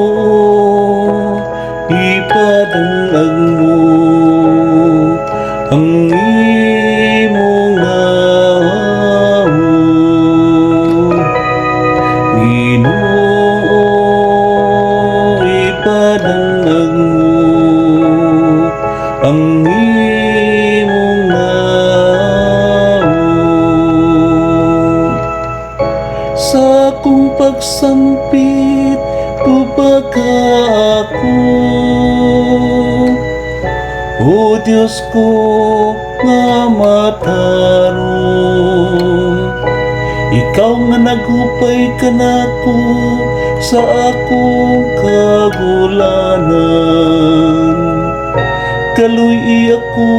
Ginoo, ipadangag mo ang imong nawon. Ginoo, ipadangag mo ang imong nawon. Sa akong pagsampit, tupaka ako. O Diyos ko nga matarong, Ikaw nga nagupay kanako sa akong kagulanan. Kaluy ako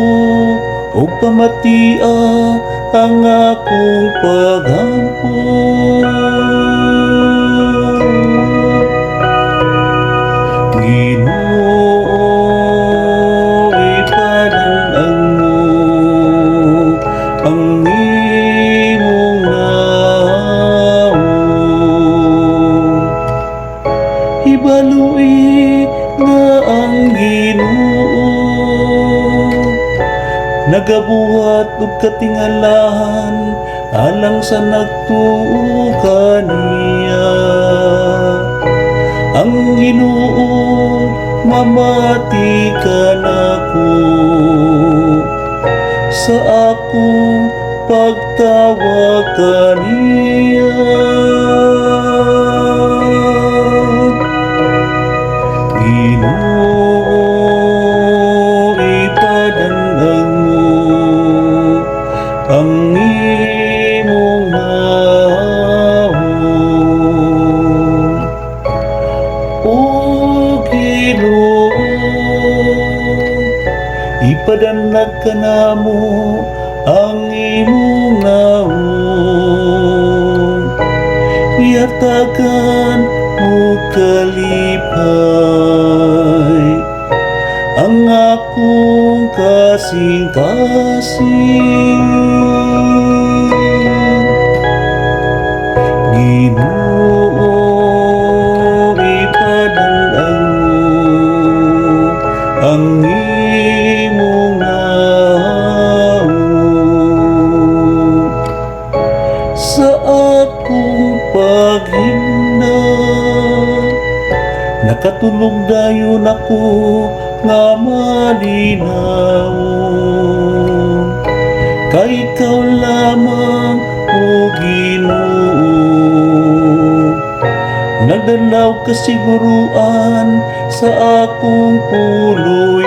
o pamatia ang akong paghampon. Ginoo, ipadangag mo ang imong nawon. Ibalui nga ang Ginoo nagabuhat og katingalahan alang sa nagtuo kaniya. Ang Ginoo mamati kanako sa akong pagtawag kaniya. Ginoo, ipadangag mo ang imong nawon. O Ginoo, ipadangag ka namo ang imong nawon. Yatagan mo kalipay ang akong kasing-kasing. Ginoo, ipadangag mo ang imong nawon. Sa akong paghimna, nakatulog dayon ako nga malinawon. Kay ikaw lamang, o Ginoo, nagdalaw kasiguruan sa akong puloy